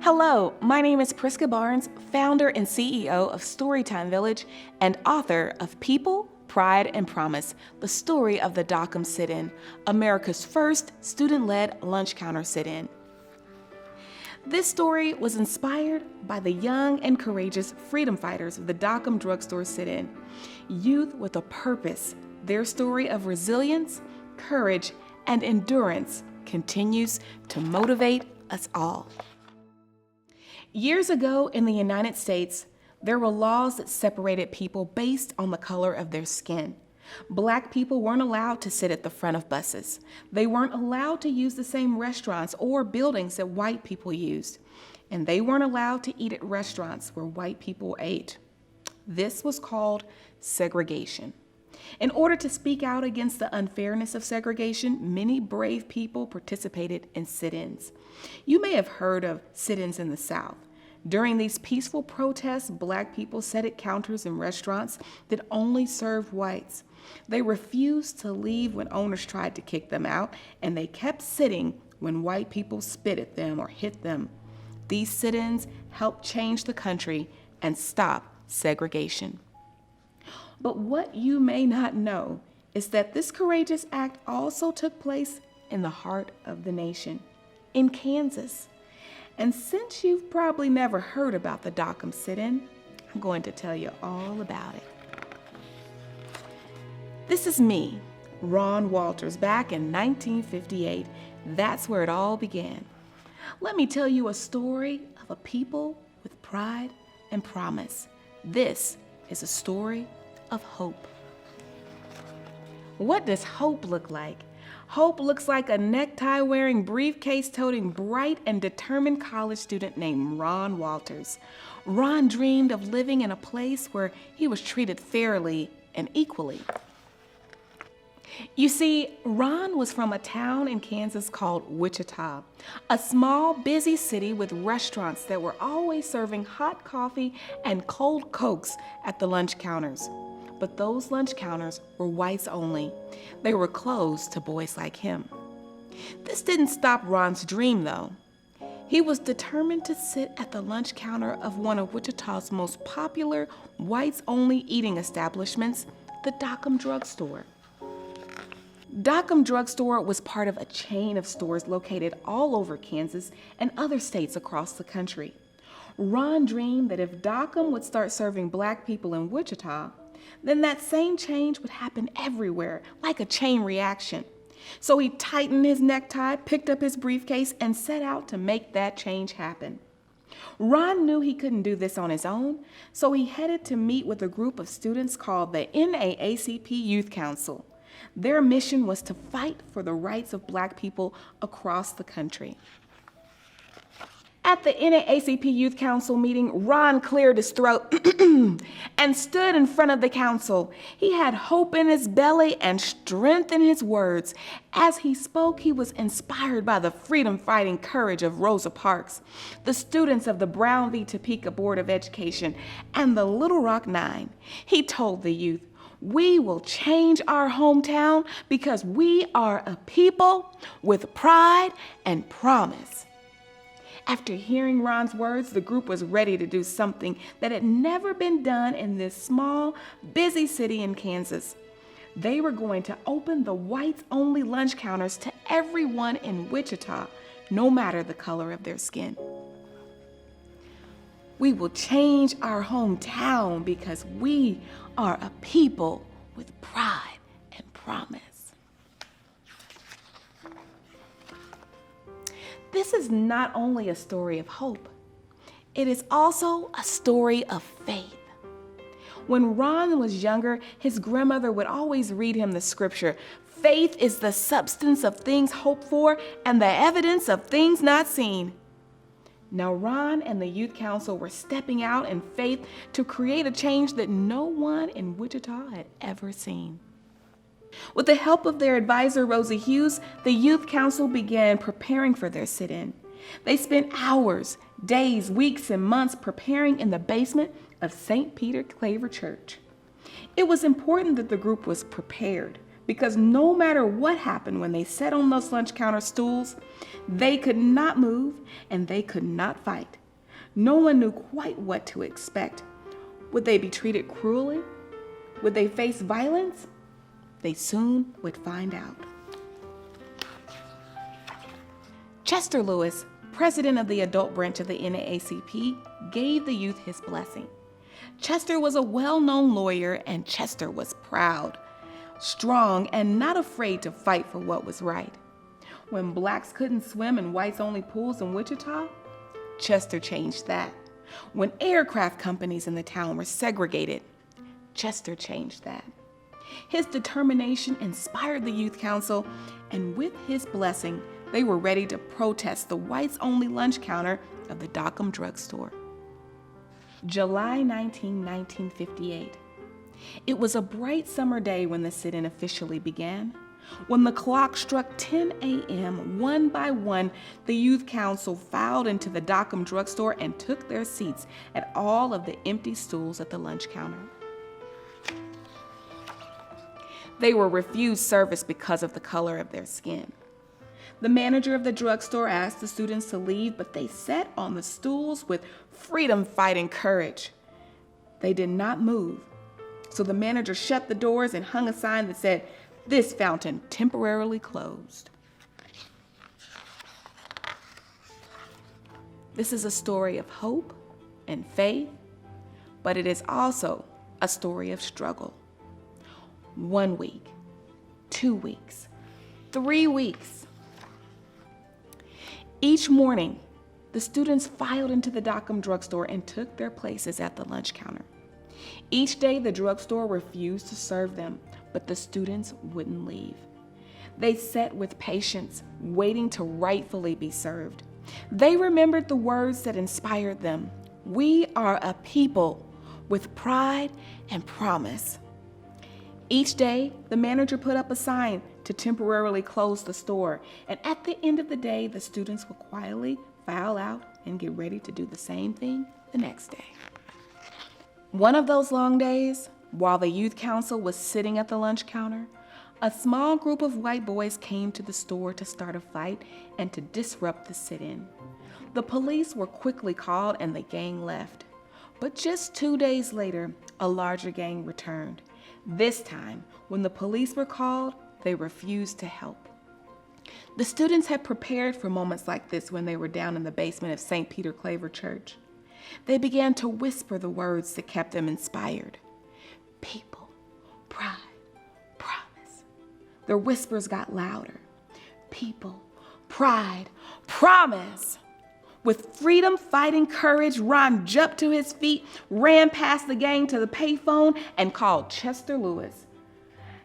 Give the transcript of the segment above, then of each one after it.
Hello, my name is Prisca Barnes, founder and CEO of Storytime Village and author of People, Pride, and Promise, the story of the Dockum sit-in, America's first student-led lunch counter sit-in. This story was inspired by the young and courageous freedom fighters of the Dockum drugstore sit-in, youth with a purpose. Their story of resilience, courage, and endurance continues to motivate us all. Years ago in the United States, there were laws that separated people based on the color of their skin. Black people weren't allowed to sit at the front of buses. They weren't allowed to use the same restaurants or buildings that white people used. And they weren't allowed to eat at restaurants where white people ate. This was called segregation. In order to speak out against the unfairness of segregation, many brave people participated in sit-ins. You may have heard of sit-ins in the South. During these peaceful protests, Black people sat at counters in restaurants that only served whites. They refused to leave when owners tried to kick them out, and they kept sitting when white people spit at them or hit them. These sit-ins helped change the country and stop segregation. But what you may not know is that this courageous act also took place in the heart of the nation, in Kansas. And since you've probably never heard about the Dockum sit-in, I'm going to tell you all about it. This is me, Ron Walters, back in 1958. That's where it all began. Let me tell you a story of a people with pride and promise. This is a story of hope. What does hope look like? Hope looks like a necktie-wearing, briefcase-toting, bright and determined college student named Ron Walters. Ron dreamed of living in a place where he was treated fairly and equally. You see, Ron was from a town in Kansas called Wichita, a small, busy city with restaurants that were always serving hot coffee and cold Cokes at the lunch counters. But those lunch counters were whites only. They were closed to boys like him. This didn't stop Ron's dream, though. He was determined to sit at the lunch counter of one of Wichita's most popular whites-only eating establishments, the Dockum drugstore. Dockum drugstore was part of a chain of stores located all over Kansas and other states across the country. Ron dreamed that if Dockum would start serving Black people in Wichita, then that same change would happen everywhere, like a chain reaction. So he tightened his necktie, picked up his briefcase, and set out to make that change happen. Ron knew he couldn't do this on his own, so he headed to meet with a group of students called the NAACP Youth Council. Their mission was to fight for the rights of Black people across the country. At the NAACP Youth Council meeting, Ron cleared his throat and stood in front of the council. He had hope in his belly and strength in his words. As he spoke, he was inspired by the freedom-fighting courage of Rosa Parks, the students of the Brown v. Topeka Board of Education, and the Little Rock Nine. He told the youth, "We will change our hometown because we are a people with pride and promise." After hearing Ron's words, the group was ready to do something that had never been done in this small, busy city in Kansas. They were going to open the whites-only lunch counters to everyone in Wichita, no matter the color of their skin. We will change our hometown because we are a people with pride and promise. This is not only a story of hope, it is also a story of faith. When Ron was younger, his grandmother would always read him the scripture, "Faith is the substance of things hoped for and the evidence of things not seen." Now Ron and the Youth Council were stepping out in faith to create a change that no one in Wichita had ever seen. With the help of their advisor, Rosie Hughes, the Youth Council began preparing for their sit-in. They spent hours, days, weeks, and months preparing in the basement of St. Peter Claver Church. It was important that the group was prepared. because no matter what happened when they sat on those lunch counter stools, they could not move and they could not fight. No one knew quite what to expect. Would they be treated cruelly? Would they face violence? They soon would find out. Chester Lewis, president of the adult branch of the NAACP, gave the youth his blessing. Chester was a well-known lawyer, and Chester was proud, strong, and not afraid to fight for what was right. When blacks couldn't swim in whites-only pools in Wichita, Chester changed that. When aircraft companies in the town were segregated, Chester changed that. His determination inspired the Youth Council, and with his blessing, they were ready to protest the whites-only lunch counter of the Dockum drugstore. July 19, 1958. It was a bright summer day when the sit-in officially began. When the clock struck 10 a.m., one by one, the Youth Council filed into the Dockum drugstore and took their seats at all of the empty stools at the lunch counter. They were refused service because of the color of their skin. The manager of the drugstore asked the students to leave, but they sat on the stools with freedom-fighting courage. They did not move, so the manager shut the doors and hung a sign that said, "This fountain temporarily closed." This is a story of hope and faith, but it is also a story of struggle. 1 week, 2 weeks, 3 weeks. Each morning, the students filed into the Dockum drugstore and took their places at the lunch counter. Each day, the drugstore refused to serve them, but the students wouldn't leave. They sat with patience, waiting to rightfully be served. They remembered the words that inspired them. We are a people with pride and promise. Each day, the manager put up a sign to temporarily close the store, and at the end of the day, the students would quietly file out and get ready to do the same thing the next day. One of those long days, while the Youth Council was sitting at the lunch counter, a small group of white boys came to the store to start a fight and to disrupt the sit-in. The police were quickly called and the gang left. But just 2 days later, a larger gang returned. This time, when the police were called, they refused to help. The students had prepared for moments like this when they were down in the basement of St. Peter Claver Church. They began to whisper the words that kept them inspired. People, pride, promise. Their whispers got louder. People, pride, promise. With freedom-fighting courage, Ron jumped to his feet, ran past the gang to the payphone, and called Chester Lewis.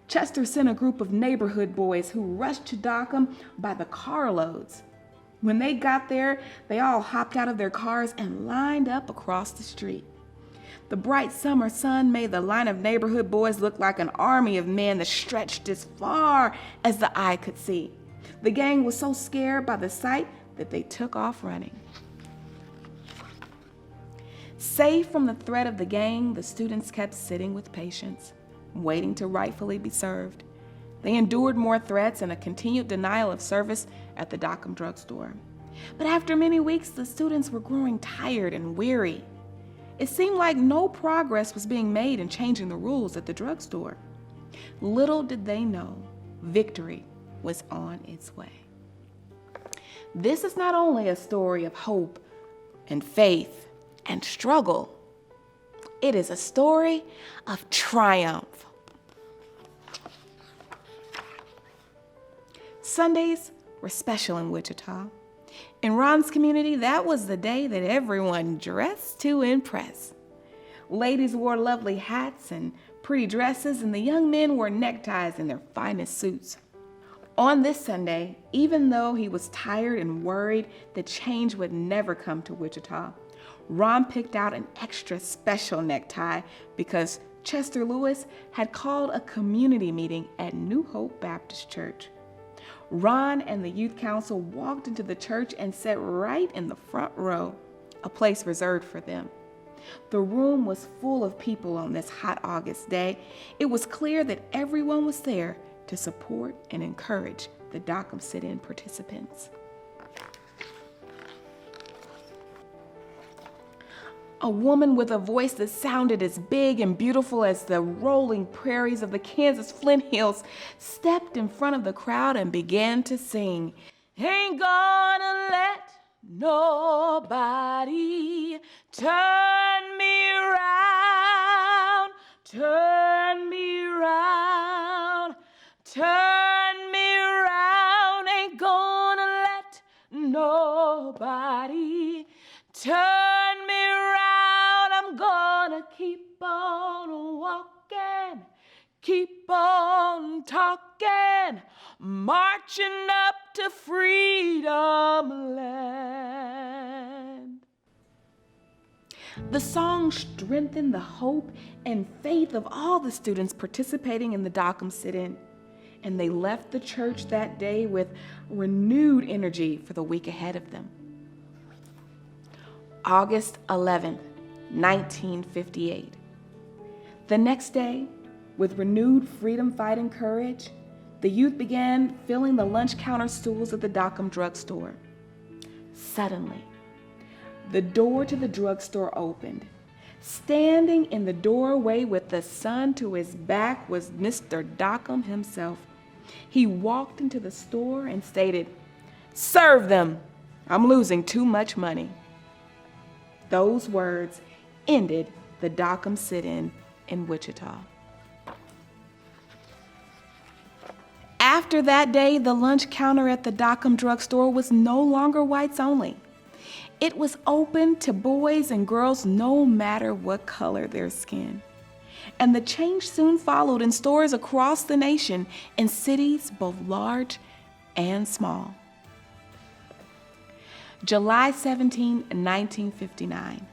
Chester sent a group of neighborhood boys who rushed to Dockum by the carloads. When they got there, they all hopped out of their cars and lined up across the street. The bright summer sun made the line of neighborhood boys look like an army of men that stretched as far as the eye could see. The gang was so scared by the sight that they took off running. Safe from the threat of the gang, the students kept sitting with patience, waiting to rightfully be served. They endured more threats and a continued denial of service at the Dockum drugstore. But after many weeks, the students were growing tired and weary. It seemed like no progress was being made in changing the rules at the drugstore. Little did they know, victory was on its way. This is not only a story of hope and faith and struggle, it is a story of triumph. Sundays were special in Wichita. In Ron's community, that was the day that everyone dressed to impress. Ladies wore lovely hats and pretty dresses, and the young men wore neckties and their finest suits. On this Sunday, even though he was tired and worried that change would never come to Wichita, Ron picked out an extra special necktie because Chester Lewis had called a community meeting at New Hope Baptist Church. Ron and the Youth Council walked into the church and sat right in the front row, a place reserved for them. The room was full of people on this hot August day. It was clear that everyone was there to support and encourage the Dockum sit-in participants. A woman with a voice that sounded as big and beautiful as the rolling prairies of the Kansas Flint Hills stepped in front of the crowd and began to sing, "Ain't gonna let nobody turn me round, turn me round, turn me round. Ain't gonna let nobody turn me round. I'm gonna keep on walking, keep on talking, marching up to freedom land." The song strengthened the hope and faith of all the students participating in the Dockum sit-in, and they left the church that day with renewed energy for the week ahead of them. August 11th, 1958. The next day, with renewed freedom-fighting courage, the youth began filling the lunch counter stools at the Dockum drugstore. Suddenly, the door to the drugstore opened. Standing in the doorway with the sun to his back was Mr. Dockum himself. He walked into the store and stated, "Serve them. I'm losing too much money." Those words ended the Dockum sit-in in Wichita. After that day, the lunch counter at the Dockum drugstore was no longer whites only. It was open to boys and girls no matter what color their skin. And the change soon followed in stores across the nation, in cities both large and small. July 17, 1959.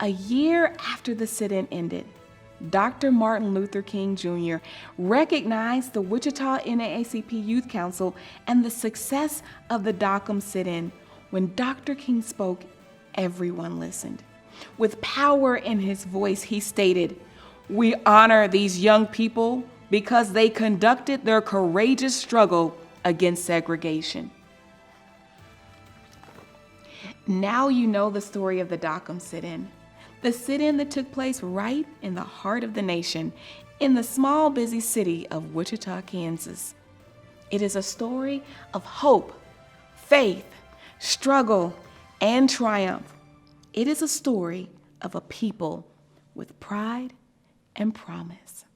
A year after the sit-in ended, Dr. Martin Luther King Jr. recognized the Wichita NAACP Youth Council and the success of the Dockum sit-in. When Dr. King spoke, everyone listened. With power in his voice, he stated, "We honor these young people because they conducted their courageous struggle against segregation." Now you know the story of the Dockum sit-in. The sit-in that took place right in the heart of the nation, in the small, busy city of Wichita, Kansas. It is a story of hope, faith, struggle, and triumph. It is a story of a people with pride and promise.